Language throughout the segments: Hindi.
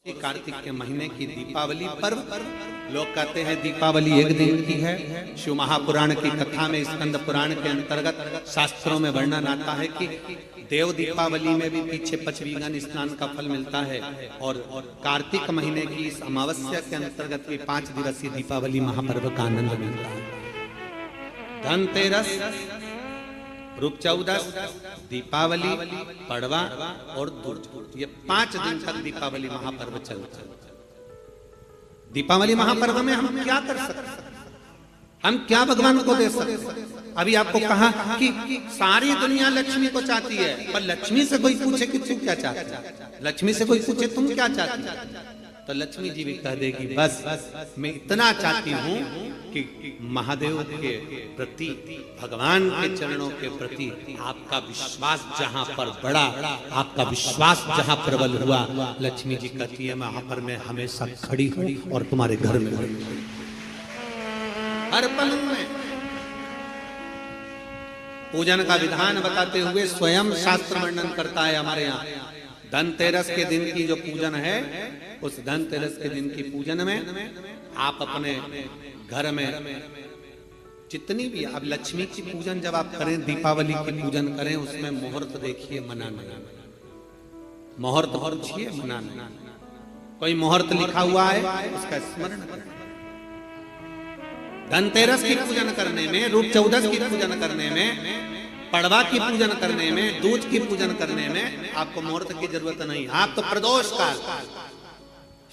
कार्तिक के महीने की दीपावली पर्व। लोग कहते हैं दीपावली एक दिन की है। शिव महापुराण की कथा में स्कंद पुराण के अंतर्गत शास्त्रों में वर्णन आता है कि देव दीपावली में भी पीछे पचवीगन स्नान का फल मिलता है और कार्तिक महीने की इस अमावस्या के अंतर्गत भी 5 दिवसीय दीपावली महापर्व का आनंद मिलता है। धनतेरस, रूप चौदस, दीपावली, पड़वा और दुर्ज, ये 5 दिन तक दीपावली महापर्व चलता है। दीपावली महापर्व में हम क्या कर सकते हैं? हम क्या भगवान को दे सकते हैं? अभी आपको कहा कि सारी दुनिया लक्ष्मी को चाहती है, पर लक्ष्मी से कोई पूछे कि तू क्या चाहता है, लक्ष्मी से कोई पूछे तुम क्या चाहती है, तो लक्ष्मी जी भी कह देगी बस मैं इतना चाहती हूँ कि महादेव के प्रति, भगवान के चरणों के प्रति आपका विश्वास जहाँ पर बढ़ा, आपका विश्वास जहाँ प्रबल हुआ, लक्ष्मी जी कहती है वहां पर मैं हमेशा खड़ी हूँ और तुम्हारे घर में हर पल में। पूजन का विधान बताते हुए स्वयं शास्त्र वर्णन करता है हमारे यहाँ। धनतेरस के दिन की जो पूजन है, उस धनतेरस के दिन की पूजन में आप अपने घर में जितनी भी, अब लक्ष्मी की पूजन जब आप करें, दीपावली की पूजन करें, उसमें मुहूर्त देखिए, मनाना, मुहूर्त पूछिए, मनाना। कोई मुहूर्त लिखा हुआ है उसका स्मरण करें। धनतेरस की पूजन करने में, रूप चौदस की पूजन करने में, पड़वा की पूजन करने में, दूज की पूजन करने में आपको मुहूर्त की जरूरत नहीं। आप तो प्रदोष काल,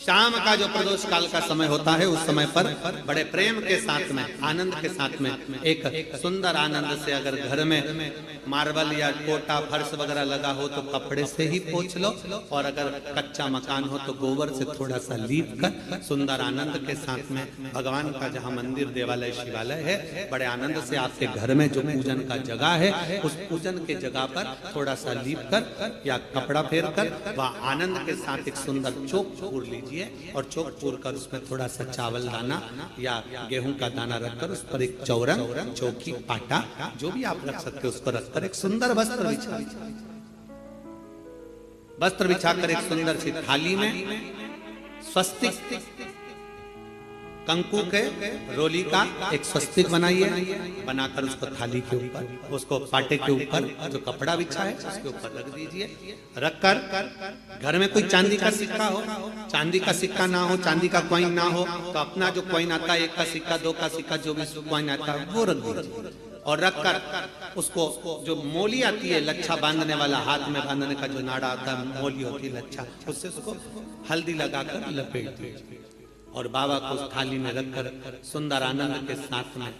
शाम का जो प्रदोष काल का समय होता है, उस समय पर बड़े प्रेम के साथ में, आनंद के साथ में, एक सुंदर आनंद से, अगर घर में मार्बल या कोटा फर्श वगैरह लगा हो तो कपड़े से ही पोंछ लो, और अगर कच्चा मकान हो तो गोबर से थोड़ा सा लीप कर सुंदर आनंद के साथ में भगवान का जहाँ मंदिर, देवालय, शिवालय है, बड़े आनंद से आपके घर में जो पूजन का जगह है, उस पूजन के जगह पर थोड़ा सा लीप कर या कपड़ा फेर कर वह आनंद के साथ एक सुंदर चौक पूर लीजिए, और चौक पूर कर उसमें थोड़ा सा चावल दाना या गेहूं का दाना रखकर उस पर एक चौरंग, चौकी, पाटा, जो भी आप रख सकते हो उसको रखकर एक सुंदर वस्त्र बिछाकर एक सुंदर सी थाली में स्वस्तिक, कंकु के रोली का एक स्वस्तिक बनाइए, बनाकर उसको थाली के ऊपर, उसको पाटे के ऊपर जो कपड़ा बिछा है उसके ऊपर रख दीजिए। रखकर घर में कोई चांदी का सिक्का हो, चांदी का सिक्का ना हो, चांदी का कॉइन ना हो, तो अपना जो कॉइन आता है, 1 का सिक्का, 2 का सिक्का, जो भी कॉइन आता है वो रख दीजिए। और रखकर उसको, जो मोली आती है लच्छा बांधने वाला, हाथ में बांधने का जो नाड़ा आता है, मोली होती है लच्छा, उससे उसको हल्दी लगाकर लपेट दीजिए और बाबा को उस थाली में रखकर सुंदर आनंद के साथ में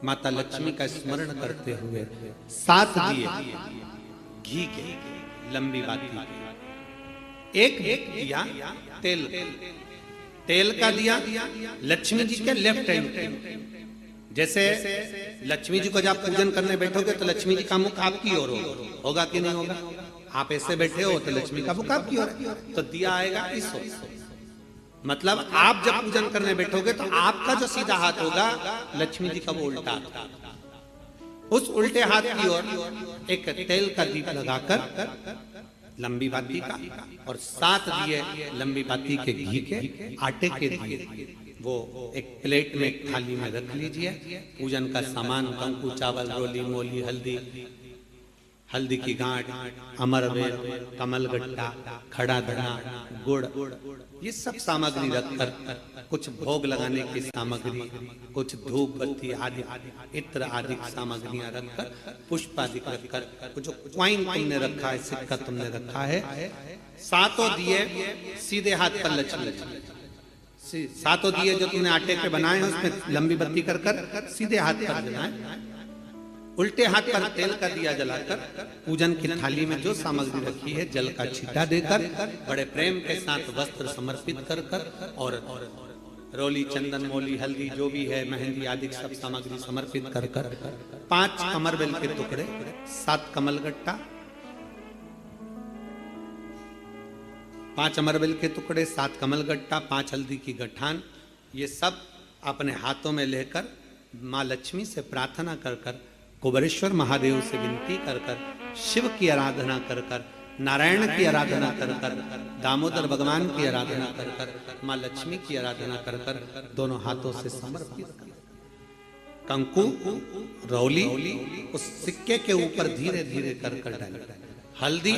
माता लक्ष्मी का स्मरण करते हुए 7 दिए घी के, लंबी बाती के, एक दिया तेल का दिया लक्ष्मी जी के लेफ्ट हैंड। जैसे लक्ष्मी जी को जब पूजन करने बैठोगे तो लक्ष्मी जी का मुख आपकी ओर होगा कि नहीं होगा? आप ऐसे बैठे हो तो लक्ष्मी का मुख आपकी ओर, तो दिया आएगा इस ओर। मतलब आप जब पूजन करने बैठोगे तो आपका जो सीधा हाथ होगा, लक्ष्मी जी का वो उल्टा, उस उल्टे हाथ की ओर एक तेल का दीप लगाकर लंबी बाती का, और 7 दिए लंबी बाती के घी के, आटे के दिए, वो एक प्लेट में, एक थाली में रख लीजिए। पूजन का सामान, कंकु, चावल, रोली, मोली, हल्दी की गांठ, अमरवेल, कमलगट्टा, खड़ा धना, गुड़, ये सब सामग्री रखकर, कुछ भोग लगाने की सामग्री, कुछ धूप बत्ती आदि, इत्र आदि सामग्रियां रखकर, पुष्प आदि रखकर, जो कॉइन तुमने रखा है, सिक्का तुमने रखा है, 7 दिए सीधे हाथ पर लक्ष्मी, 7 दिए जो तुमने आटे के बनाए हैं उसमें लंबी बत्ती कर सीधे हाथ पर जलाएं। उल्टे हाथ पर तेल का दिया जलाकर पूजन की थाली में जो सामग्री रखी है, जल का छींटा देकर, बड़े प्रेम के साथ वस्त्र समर्पित कर और रोली, चंदन, मोली, हल्दी, जो भी है, मेहंदी आदि सब सामग्री समर्पित कर 5 अमरबेल के टुकड़े, 7 कमलगट्टा, 5 अमरबेल के टुकड़े, 7 कमलगट्टा, 5 हल्दी की गठान, ये सब अपने हाथों में लेकर माँ लक्ष्मी से प्रार्थना कर कुबेरेश्वर महादेव से विनती कर शिव की आराधना कर नारायण की आराधना कर कर, दामोदर भगवान की आराधना कर कर, माँ लक्ष्मी की आराधना कर कर दोनों हाथों से समर्पित कर, कंकु रौली उस सिक्के के ऊपर धीरे धीरे कर कर डाल, हल्दी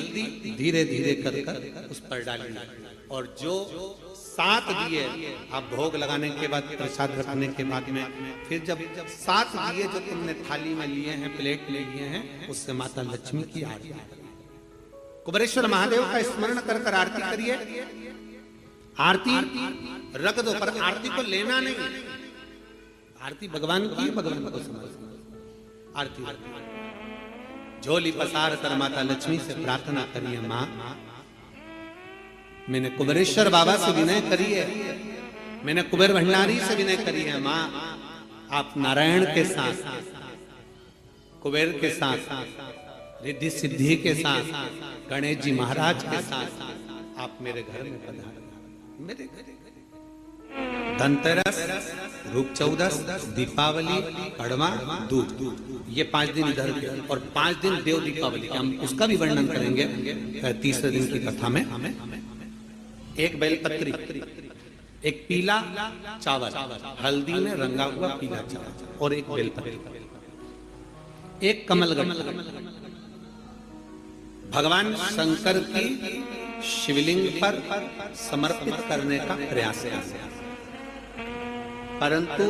धीरे धीरे कर कर उस पर डालना, और जो 7 दिए आप भोग लगाने के बाद, प्रसाद रखने के बाद में, फिर जब 7 दिए जो तुमने थाली में लिए हैं, प्लेट में लिए हैं, उससे माता लक्ष्मी की आरती, कुबेरेश्वर महादेव का स्मरण कर कर आरती करिए। आरती रख दो, पर आरती को लेना नहीं, आरती भगवान की, भगवान को समर्पित आरती। झोली पसार कर माता लक्ष्मी से प्रार्थना करिए, माँ मैंने कुबेरेश्वर बाबा से विनय करी है, मैंने कुबेर भंडारी से विनय करी है, माँ आप नारायण के साथ, कुबेर के साथ, रिद्धि सिद्धि के साथ, गणेश जी महाराज के साथ आप मेरे घर में पधारो। मेरे घर धनतेरस, रूप चौदस, दीपावली, कड़वा, दूध, ये 5 दिन इधर के, और 5 दिन देव दीपावली के, हम उसका भी वर्णन करेंगे तीसरे दिन की कथा में। एक बेलपत्री, एक पीला चावल, हल्दी में रंगा हुआ पीला चावल, और एक बेलपत्री, एक कमलगट्टा, भगवान शंकर की शिवलिंग पर समर्पित करने का प्रयास है। परंतु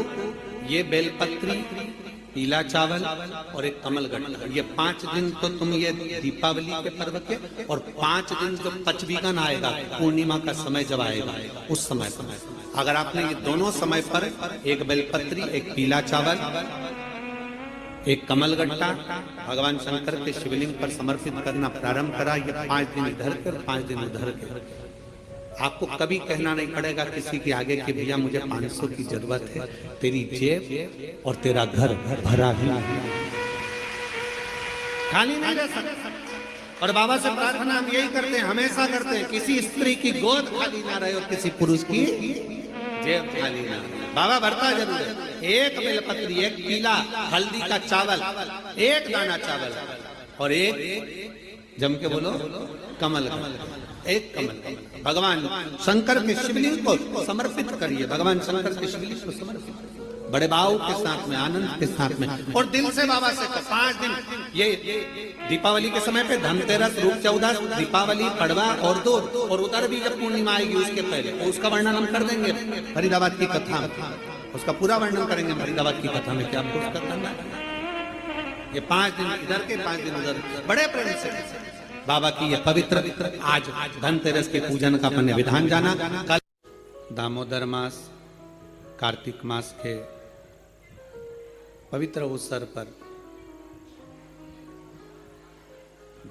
ये बेलपत्री, पीला चावल और एक कमलगट्टा, ये 5 दिन तो तुम ये दीपावली के पर्व के, और 5 दिन जो पचवीगन आएगा, पूर्णिमा का समय जब आएगा, उस समय पर अगर आपने ये दोनों समय पर एक बेलपत्री, एक पीला चावल, एक कमलगट्टा भगवान शंकर के शिवलिंग पर समर्पित करना प्रारंभ करा, ये 5 दिन इधर के 5 दिन उधर के, आपको कभी कहना नहीं पड़ेगा किसी के आगे कि भैया मुझे 500 की जरूरत है, तेरी जेब और तेरा घर भरा ही, खाली नहीं रह सकता। और बाबा से प्रार्थना हम यही करते हैं, हमेशा करते हैं, किसी स्त्री की गोद खाली ना रहे और किसी पुरुष की जेब खाली ना रहे। बाबा भरता जरूर है। एक बेलपत्री, एक पीला हल्दी का चावल, एक दाना चावल, और एक जम के बोलो कमल, एक कमल भगवान शंकर के शिवलिंग को समर्पित करिए, भगवान शंकर के शिवलिंग को समर्पित, बड़े भाव के साथ में, आनंद के साथ में, और दिल से बाबा से 5 दिन, ये दीपावली के समय पे धनतेरस, रूप चौदस, दीपावली, पड़वा और दूध, और उधर भी जब पूर्णिमा आएगी उसके पहले, तो उसका वर्णन हम कर देंगे फरीदाबाद की कथा में, उसका पूरा वर्णन करेंगे फरीदाबाद की कथा में, क्या आपको उसका करना है। ये 5 दिन इधर के, 5 दिन उधर, बड़े प्रेम से बाबा की ये पवित्र आज धनतेरस के पूजन का अपने विधान जाना। कल दामोदर मास, कार्तिक मास के पवित्र अवसर पर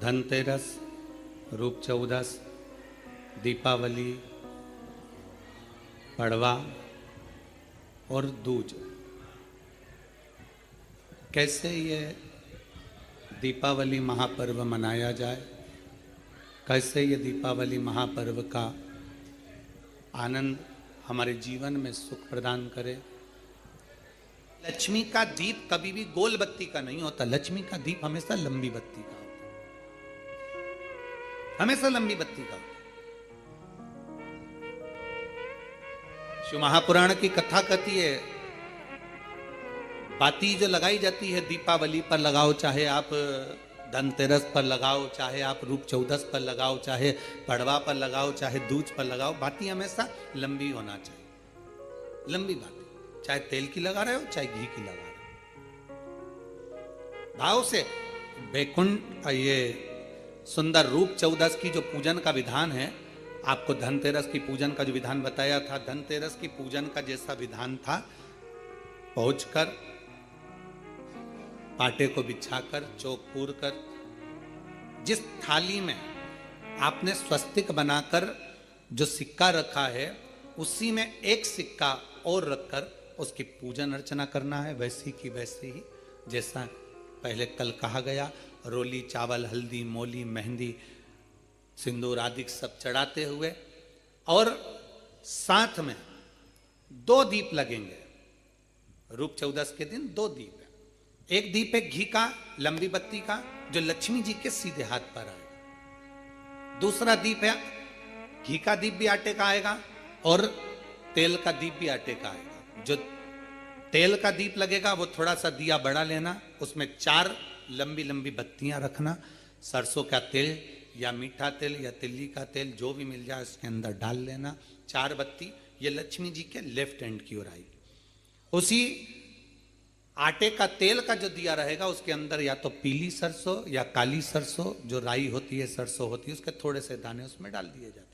धनतेरस, रूप चौदस, दीपावली, पड़वा और दूज, कैसे ये दीपावली महापर्व मनाया जाए, कैसे ये दीपावली महापर्व का आनंद हमारे जीवन में सुख प्रदान करे। लक्ष्मी का दीप कभी भी गोल बत्ती का नहीं होता, लक्ष्मी का दीप हमेशा लंबी बत्ती का होता, हमेशा लंबी बत्ती का होता। शिव महापुराण की कथा कहती है, बाती जो लगाई जाती है दीपावली पर लगाओ, चाहे आप धनतेरस पर लगाओ, चाहे आप रूप चौदस पर लगाओ, चाहे पड़वा पर लगाओ, चाहे दूज पर लगाओ, बाती हमेशा लंबी होना चाहिए, लंबी बाती, चाहे तेल की लगा रहे हो चाहे घी की लगा रहे हो, भाव से। बैकुंठ ये सुंदर रूप चौदस की जो पूजन का विधान है, आपको धनतेरस की पूजन का जो विधान बताया था, धनतेरस की पूजन का जैसा विधान था, पहुंचकर पाटे को बिछाकर, चौक पूर कर, जिस थाली में आपने स्वस्तिक बनाकर जो सिक्का रखा है, उसी में एक सिक्का और रखकर उसकी पूजन अर्चना करना है, वैसी की वैसे ही जैसा पहले कल कहा गया। रोली, चावल, हल्दी, मोली, मेहंदी, सिंदूर आदि सब चढ़ाते हुए, और साथ में 2 दीप लगेंगे। रूप चौदस के दिन 2 दीप है, एक दीप है घी का, लंबी बत्ती का, जो लक्ष्मी जी के सीधे हाथ पर आएगा, दूसरा दीप है घी का दीप भी आटे का आएगा और तेल का दीप भी आटे का आएगा। जो तेल का दीप लगेगा वो थोड़ा सा दिया बड़ा लेना, उसमें 4 लंबी लंबी बत्तियां रखना, सरसों का तेल या मीठा तेल या तिल्ली का तेल जो भी मिल जाए उसके अंदर डाल लेना। 4 बत्ती ये लक्ष्मी जी के लेफ्ट हैंड की ओर आएगी। उसी आटे का तेल का जो दिया रहेगा उसके अंदर या तो पीली सरसों या काली सरसों जो राई होती है, सरसों होती है, उसके थोड़े से दाने उसमें डाल दिए जाते हैं।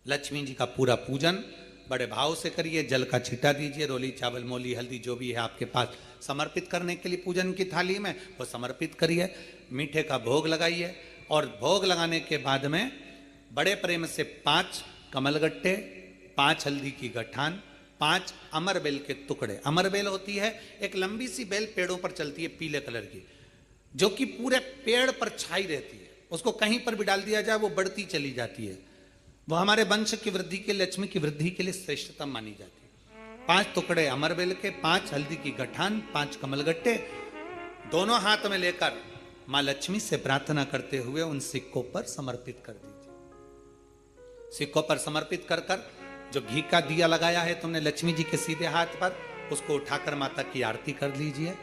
लक्ष्मी जी का पूरा पूजन बड़े भाव से करिए, जल का छिटा दीजिए, रोली चावल मोली हल्दी जो भी है आपके पास समर्पित करने के लिए पूजन की थाली में वो समर्पित करिए। मीठे का भोग लगाइए और भोग लगाने के बाद में बड़े प्रेम से 5 कमलगट्टे, 5 हल्दी की गठान, 5 अमर बेल के टुकड़े। अमर बेल होती है एक लंबी सी बेल पेड़ों पर चलती है पीले कलर की, जो कि पूरे पेड़ पर छाई रहती है, उसको कहीं पर भी डाल दिया जाए वो बढ़ती चली जाती है। वो हमारे वंश की वृद्धि के लिए, लक्ष्मी की वृद्धि के लिए श्रेष्ठतम मानी जाती है। 5 टुकड़े अमर बेल के, 5 हल्दी की गठान, 5 कमलगट्टे दोनों हाथ में लेकर मां लक्ष्मी से प्रार्थना करते हुए उन सिक्कों पर समर्पित कर दीजिए। सिक्कों पर समर्पित कर कर जो घी का दिया लगाया है तुमने लक्ष्मी जी के सीधे हाथ पर, उसको उठाकर माता की आरती कर लीजिए।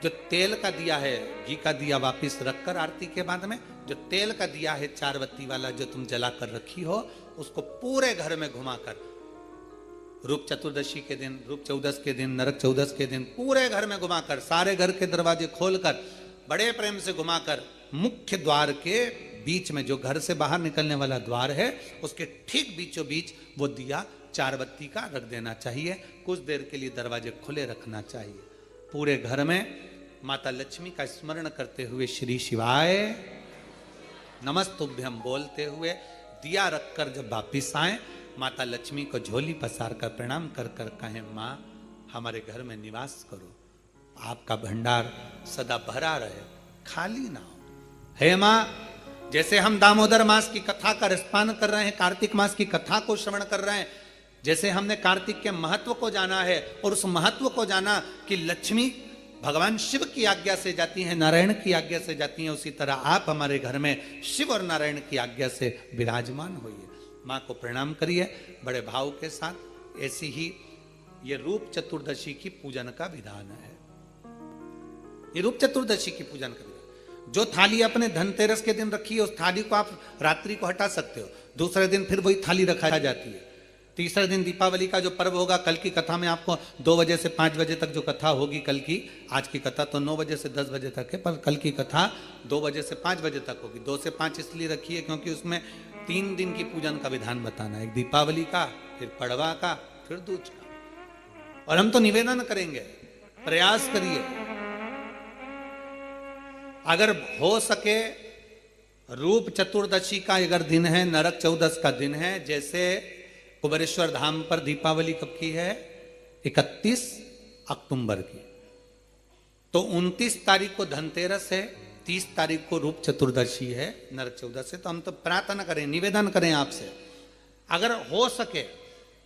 जो तेल का दिया है, घी का दिया वापिस रखकर आरती के बाद में जो तेल का दिया है 4 बत्ती वाला जो तुम जला कर रखी हो, उसको पूरे घर में घुमाकर रूप चतुर्दशी के दिन, रूप चौदस के दिन, नरक चौदस के दिन पूरे घर में घुमाकर, सारे घर के दरवाजे खोलकर बड़े प्रेम से घुमाकर मुख्य द्वार के बीच में, जो घर से बाहर निकलने वाला द्वार है उसके ठीक बीचों बीच वो दिया 4 बत्ती का रख देना चाहिए। कुछ देर के लिए दरवाजे खुले रखना चाहिए। पूरे घर में माता लक्ष्मी का स्मरण करते हुए श्री शिवाय नमस्तुभ्यम बोलते हुए दिया रखकर जब वापिस आए, माता लक्ष्मी को झोली पसार कर प्रणाम कर कर कहें, माँ हमारे घर में निवास करो, आपका भंडार सदा भरा रहे, खाली ना हो। हे माँ, जैसे हम दामोदर मास की कथा का रसपान कर रहे हैं, कार्तिक मास की कथा को श्रवण कर रहे हैं, जैसे हमने कार्तिक के महत्व को जाना है और उस महत्व को जाना कि लक्ष्मी भगवान शिव की आज्ञा से जाती हैं, नारायण की आज्ञा से जाती हैं, उसी तरह आप हमारे घर में शिव और नारायण की आज्ञा से विराजमान होइए। माँ को प्रणाम करिए बड़े भाव के साथ। ऐसी ही ये रूप चतुर्दशी की पूजन का विधान है। ये रूप चतुर्दशी की पूजन का विधान, जो थाली अपने धनतेरस के दिन रखी है उस थाली को आप रात्रि को हटा सकते हो, दूसरे दिन फिर वही थाली रखा जाती है। तीसरे दिन दीपावली का जो पर्व होगा, कल की कथा में आपको 2 बजे से 5 बजे तक जो कथा होगी कल की, आज की कथा तो 9 बजे से 10 बजे तक है, पर कल की कथा 2 बजे से 5 बजे तक होगी। 2 से 5 इसलिए रखी है क्योंकि उसमें 3 दिन की पूजन का विधान बताना है, एक दीपावली का, फिर पड़वा का, फिर दूज का। और हम तो निवेदन करेंगे, प्रयास करिए अगर हो सके रूप चतुर्दशी का अगर दिन है, नरक चौदस का दिन है, जैसे कुबेरेश्वर धाम पर दीपावली कब की है, 31 अक्टूबर की, तो 29 तारीख को धनतेरस है, 30 तारीख को रूप चतुर्दशी है, नरक चौदस है। तो हम तो प्रार्थना करें, निवेदन करें आपसे, अगर हो सके,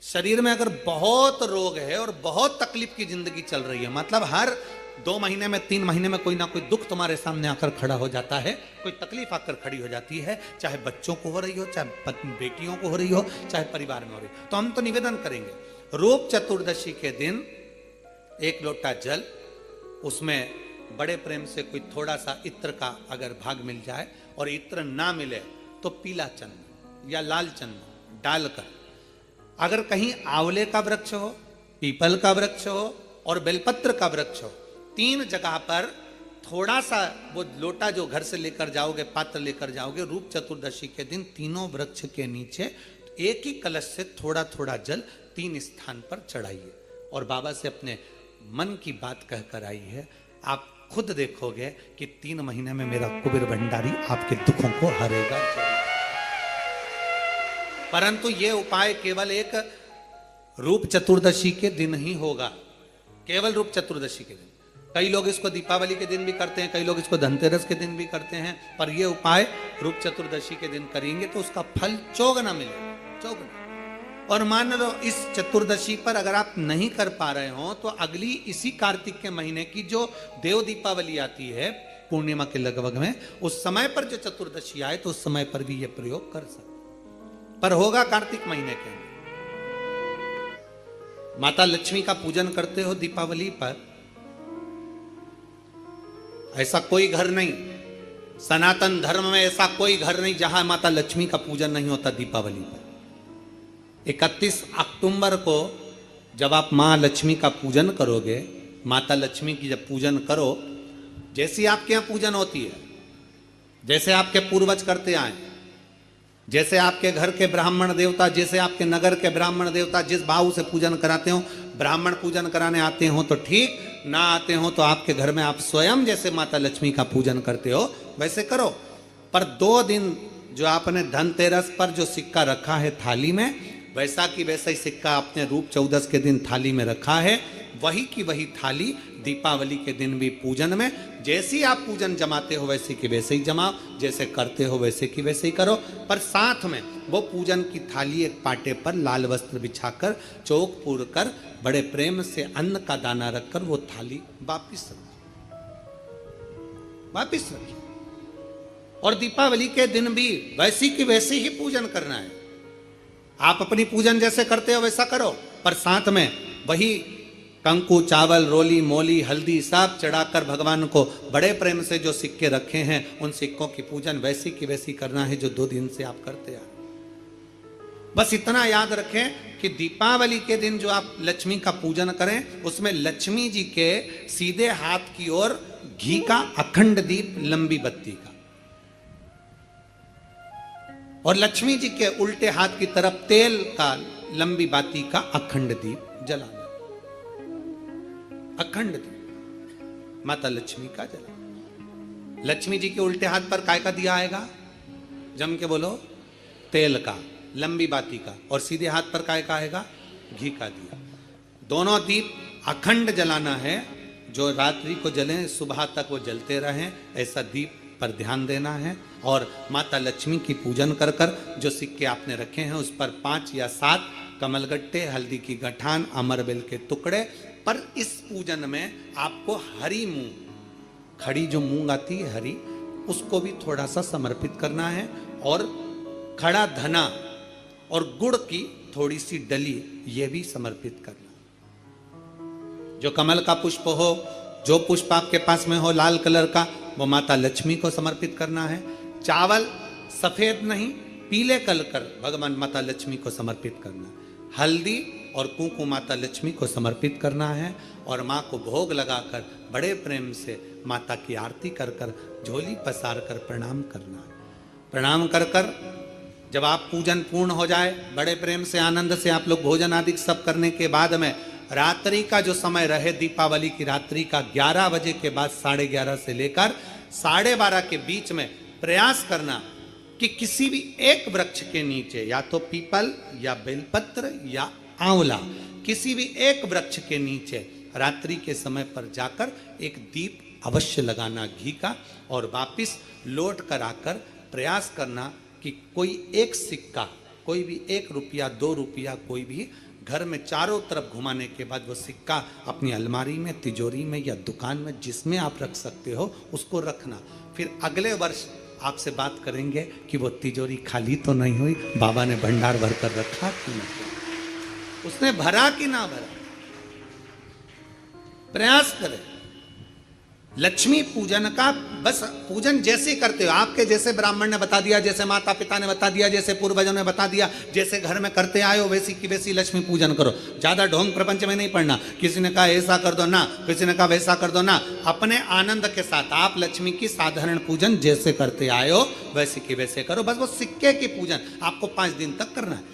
शरीर में अगर बहुत रोग है और बहुत तकलीफ की जिंदगी चल रही है, मतलब हर 2 महीने में 3 महीने में कोई ना कोई दुख तुम्हारे सामने आकर खड़ा हो जाता है, कोई तकलीफ आकर खड़ी हो जाती है, चाहे बच्चों को हो रही हो, चाहे बेटियों को हो रही हो, चाहे परिवार में हो रही हो, तो हम तो निवेदन करेंगे रूप चतुर्दशी के दिन 1 लोटा जल, उसमें बड़े प्रेम से कोई थोड़ा सा इत्र का अगर भाग मिल जाए, और इत्र ना मिले तो पीला चंदन या लाल चंदन डालकर, अगर कहीं आंवले का वृक्ष हो, पीपल का वृक्ष हो और बेलपत्र का वृक्ष हो, 3 जगह पर थोड़ा सा वो लोटा जो घर से लेकर जाओगे, पात्र लेकर जाओगे, रूप चतुर्दशी के दिन तीनों वृक्ष के नीचे एक ही कलश से थोड़ा थोड़ा जल 3 स्थान पर चढ़ाइए और बाबा से अपने मन की बात कहकर आई है। आप खुद देखोगे कि 3 महीने में मेरा कुबेर भंडारी आपके दुखों को हरेगा। परंतु ये उपाय केवल एक रूप चतुर्दशी के दिन ही होगा, केवल रूप चतुर्दशी के दिन। कई लोग इसको दीपावली के दिन भी करते हैं, कई लोग इसको धनतेरस के दिन भी करते हैं, पर यह उपाय रूप चतुर्दशी के दिन करेंगे तो उसका फल चौगुना मिलेगा, चौगुना। और मान लो इस चतुर्दशी पर अगर आप नहीं कर पा रहे हो तो अगली इसी कार्तिक के महीने की जो देव दीपावली आती है, पूर्णिमा के लगभग में, उस समय पर जो चतुर्दशी आए तो उस समय पर भी ये प्रयोग कर सकते, पर होगा कार्तिक महीने के अंदर। माता लक्ष्मी का पूजन करते हो दीपावली पर, ऐसा कोई घर नहीं, सनातन धर्म में ऐसा कोई घर नहीं जहां माता लक्ष्मी का पूजन नहीं होता दीपावली पर। 31 अक्टूबर को जब आप मां लक्ष्मी का पूजन करोगे, माता लक्ष्मी की जब पूजन करो, जैसी आपके यहां पूजन होती है, जैसे आपके पूर्वज करते आए, जैसे आपके घर के ब्राह्मण देवता, जैसे आपके नगर के ब्राह्मण देवता जिस भाव से पूजन कराते हो, ब्राह्मण पूजन कराने आते हो तो ठीक, ना आते हो तो आपके घर में आप स्वयं जैसे माता लक्ष्मी का पूजन करते हो वैसे करो। पर 2 दिन जो आपने धनतेरस पर जो सिक्का रखा है थाली में, वैसा की वैसा ही सिक्का आपने रूप 14 के दिन थाली में रखा है, वही की वही थाली दीपावली के दिन भी पूजन में जैसी आप पूजन जमाते हो वैसे की वैसे ही जमाओ, जैसे करते हो वैसे की वैसे ही करो। पर साथ में वो पूजन की थाली एक पाटे पर लाल वस्त्र बिछाकर, चौक पूर कर, बड़े प्रेम से अन्न का दाना रखकर वो थाली वापिस रखी। और दीपावली के दिन भी वैसी की वैसे ही पूजन करना है। आप अपनी पूजन जैसे करते हो वैसा करो, पर साथ में वही कंकु, चावल, रोली, मोली, हल्दी सब चढ़ाकर भगवान को बड़े प्रेम से जो सिक्के रखे हैं उन सिक्कों की पूजन वैसी की वैसी करना है जो 2 दिन से आप करते आ। बस इतना याद रखें कि दीपावली के दिन जो आप लक्ष्मी का पूजन करें, उसमें लक्ष्मी जी के सीधे हाथ की ओर घी का अखंड दीप, लंबी बत्ती का, और लक्ष्मी जी के उल्टे हाथ की तरफ तेल का लंबी बाती का अखंड दीप जलाना। अखंड दीप माता लक्ष्मी का जला। लक्ष्मी जी के उल्टे हाथ पर काय का दिया आएगा? जम के बोलो, तेल का, लंबी बाती का, और सीधे हाथ पर काय का आएगा? घी का दिया। दोनों दीप अखंड जलाना है, जो रात्रि को जलें सुबह तक वो जलते रहें, ऐसा दीप पर ध्यान देना है। और माता लक्ष्मी की पूजन कर कर जो सिक्के आपने रखे हैं उस पर 5 या 7 कमलगट्टे, हल्दी की गठान, अमरबेल के टुकड़े। पर इस पूजन में आपको हरी मूंग, खड़ी जो मूंग आती है हरी, उसको भी थोड़ा सा समर्पित करना है, और खड़ा धना और गुड़ की थोड़ी सी डली ये भी समर्पित करना। जो कमल का पुष्प हो, जो पुष्प आपके पास में हो लाल कलर का, वो माता लक्ष्मी को समर्पित करना है। चावल सफेद नहीं, पीले कलर कर भगवान माता लक्ष्मी को समर्पित करना है। हल्दी और कुंकु माता लक्ष्मी को समर्पित करना है, और माँ को भोग लगाकर बड़े प्रेम से माता की आरती कर कर, झोली पसार कर प्रणाम करना है। प्रणाम कर कर जब आप पूजन पूर्ण हो जाए, बड़े प्रेम से आनंद से आप लोग भोजन आदि सब करने के बाद में रात्रि का जो समय रहे, दीपावली की रात्रि का 11 बजे के बाद 11:30 से लेकर 12:30 के बीच में प्रयास करना कि किसी भी एक वृक्ष के नीचे, या तो पीपल या बेलपत्र या आंवला, किसी भी एक वृक्ष के नीचे रात्रि के समय पर जाकर एक दीप अवश्य लगाना घी का, और वापिस लौट कर आकर प्रयास करना कि कोई एक सिक्का, कोई भी 1 रुपया 2 रुपया, कोई भी घर में चारों तरफ घुमाने के बाद वो सिक्का अपनी अलमारी में, तिजोरी में या दुकान में जिसमें आप रख सकते हो उसको रखना। फिर अगले वर्ष आपसे बात करेंगे कि वो तिजोरी खाली तो नहीं हुई, बाबा ने भंडार भर कर रखा कि नहीं, उसने भरा कि ना भरा। प्रयास करें। लक्ष्मी पूजन का बस पूजन जैसे करते हो, आपके जैसे ब्राह्मण ने बता दिया, जैसे माता पिता ने बता दिया, जैसे पूर्वजों ने बता दिया, जैसे घर में करते आए हो वैसी की वैसी लक्ष्मी पूजन करो। ज्यादा ढोंग प्रपंच में नहीं पड़ना, किसी ने कहा ऐसा कर दो ना, किसी ने कहा वैसा कर दो ना। अपने आनंद के साथ आप लक्ष्मी की साधारण पूजन जैसे करते आए हो वैसी की वैसे करो। बस वो सिक्के की पूजन आपको 5 दिन तक करना है।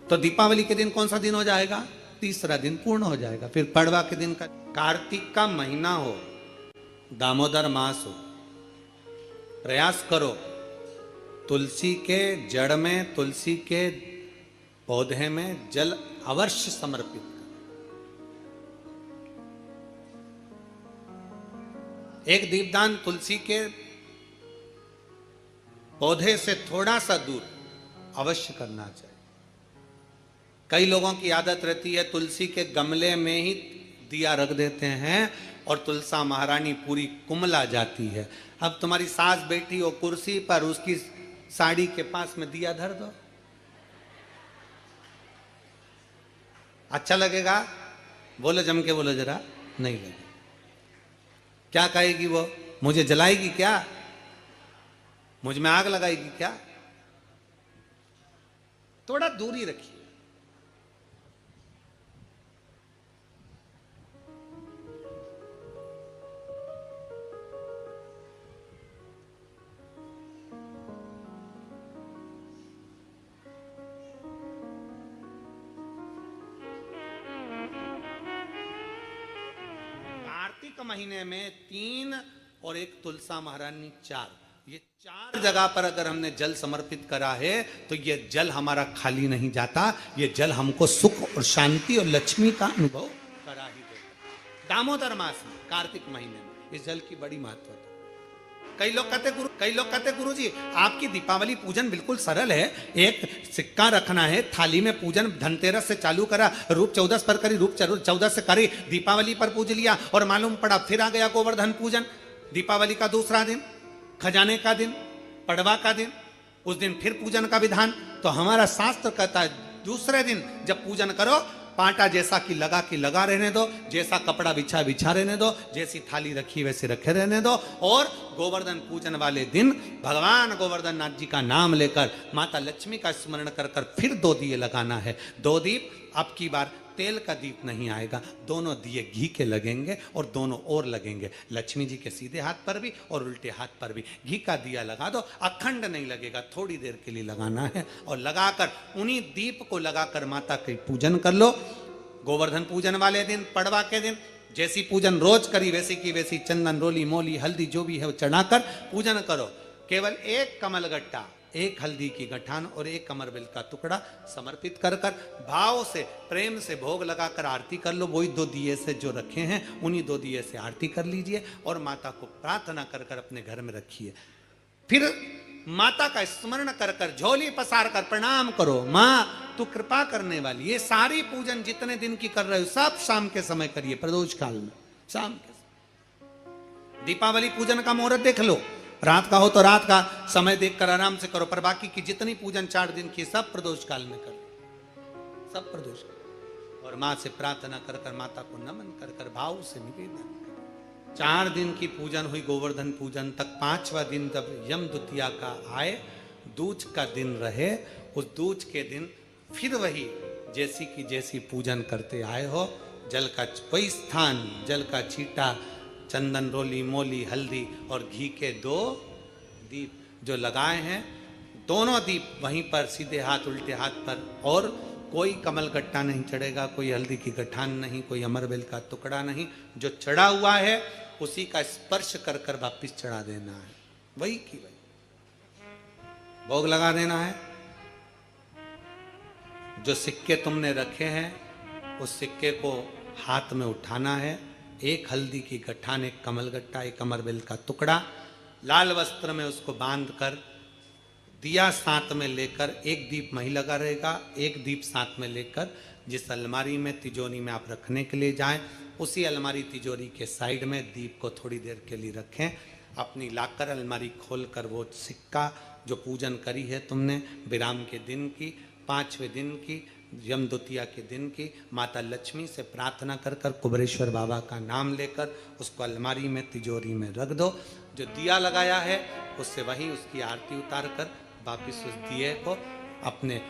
तो दीपावली के दिन कौन सा दिन हो जाएगा? 3रा दिन पूर्ण हो जाएगा। फिर पड़वा के दिन का, कार्तिक का महीना हो, दामोदर मास हो, प्रयास करो तुलसी के जड़ में, तुलसी के पौधे में जल अवश्य समर्पित करो। एक दीपदान तुलसी के पौधे से थोड़ा सा दूर अवश्य करना चाहिए। कई लोगों की आदत रहती है तुलसी के गमले में ही दिया रख देते हैं और तुलसा महारानी पूरी कुमला जाती है। अब तुम्हारी सास बैठी हो कुर्सी पर, उसकी साड़ी के पास में दिया धर दो, अच्छा लगेगा? बोलो जम के बोलो जरा, नहीं लगेगा। क्या कहेगी वो? मुझे जलाएगी क्या? मुझ में आग लगाएगी क्या? थोड़ा दूरी रखिए। कार्तिक महीने में 3 और एक तुलसा महारानी 4, ये 4 जगह पर अगर हमने जल समर्पित करा है तो ये जल हमारा खाली नहीं जाता, ये जल हमको सुख और शांति और लक्ष्मी का अनुभव करा ही देता। दामोदर मास में कार्तिक महीने में इस जल की बड़ी महत्वता। कई लोग कहते गुरु जी आपकी दीपावली पूजन बिल्कुल सरल है, एक सिक्का रखना है, थाली में पूजन धनतेरस से चालू करा, रूप 14 पर करी, रूप 14 से करी, दीपावली पर पूज लिया और मालूम पड़ा फिर आ गया गोवर्धन पूजन, दीपावली का दूसरा दिन, खजाने का दिन, पड़वा का दिन, उस दिन फिर पूजन का विधान। तो हमारा शास्त्र कहता है दूसरे दिन जब पूजन करो, पाटा जैसा कि लगा रहने दो, जैसा कपड़ा बिछा रहने दो, जैसी थाली रखी वैसे रखे रहने दो, और गोवर्धन पूजन वाले दिन भगवान गोवर्धन नाथ जी का नाम लेकर माता लक्ष्मी का स्मरण कर कर फिर 2 दिए लगाना है। 2 दीप, अब की बार तेल का दीप नहीं आएगा, दोनों दिए घी के लगेंगे और दोनों ओर लगेंगे, लक्ष्मी जी के सीधे हाथ पर भी और उल्टे हाथ पर भी। घी का दिया लगा दो, अखंड नहीं लगेगा, थोड़ी देर के लिए लगाना है, और लगाकर उन्हीं दीप को लगाकर माता के पूजन कर लो। गोवर्धन पूजन वाले दिन, पड़वा के दिन जैसी पूजन रोज करी वैसी की वैसी चंदन, रोली, मोली, हल्दी जो भी है वो चढ़ाकर पूजन करो। केवल एक कमलगट्टा, एक हल्दी की गठान और एक कमरबेल का टुकड़ा समर्पित कर कर भाव से प्रेम से भोग लगाकर आरती कर लो। वही 2 दिए से जो रखे हैं उन्हीं 2 दिए से आरती कर लीजिए और माता को प्रार्थना कर कर अपने घर में रखिए। फिर माता का स्मरण कर कर झोली पसार कर प्रणाम करो, माँ तू कृपा करने वाली। ये सारी पूजन जितने दिन की कर रहे हो सब शाम के समय करिए, प्रदोष काल में शाम के समय। दीपावली पूजन का मुहूर्त देख लो, रात का हो तो रात का समय देखकर आराम से करो, पर बाकी की जितनी पूजन 4 दिन की सब प्रदोष काल में करो, सब प्रदोष काल। और माँ से प्रार्थना कर कर, माता को नमन कर कर भाव से निवेदन। 4 दिन की पूजन हुई गोवर्धन पूजन तक। 5वां दिन जब यम द्वितीया का आए, दूज का दिन रहे, उस दूज के दिन फिर वही जैसी की जैसी पूजन करते आए हो, जल का वही स्थान, जल का छींटा, चंदन, रोली, मोली, हल्दी और घी के 2 दीप जो लगाए हैं, दोनों दीप वहीं पर सीधे हाथ उल्टे हाथ पर, और कोई कमल गट्टा नहीं चढ़ेगा, कोई हल्दी की गठान नहीं, कोई अमरबेल का टुकड़ा नहीं, जो चढ़ा हुआ है उसी का स्पर्श कर कर वापिस चढ़ा देना है, वही की वही भोग लगा देना है। जो सिक्के तुमने रखे हैं उस सिक्के को हाथ में उठाना है, एक हल्दी की गठान, एक कमलगट्टा, एक अमरबेल का टुकड़ा, लाल वस्त्र में उसको बांध कर दिया साथ में लेकर, एक दीप वहीं लगा रहेगा, एक दीप साथ में लेकर जिस अलमारी में तिजोरी में आप रखने के लिए जाएं, उसी अलमारी तिजोरी के साइड में दीप को थोड़ी देर के लिए रखें। अपनी लाकर अलमारी खोलकर वो सिक्का जो पूजन करी है तुमने विराम के दिन की, 5वें दिन की, यम द्वितीया के दिन की, माता लक्ष्मी से प्रार्थना कर कर कुबेरेश्वर बाबा का नाम लेकर उसको अलमारी में तिजोरी में रख दो। जो दिया लगाया है उससे वहीं उसकी आरती उतार कर वापिस उस दिए को अपने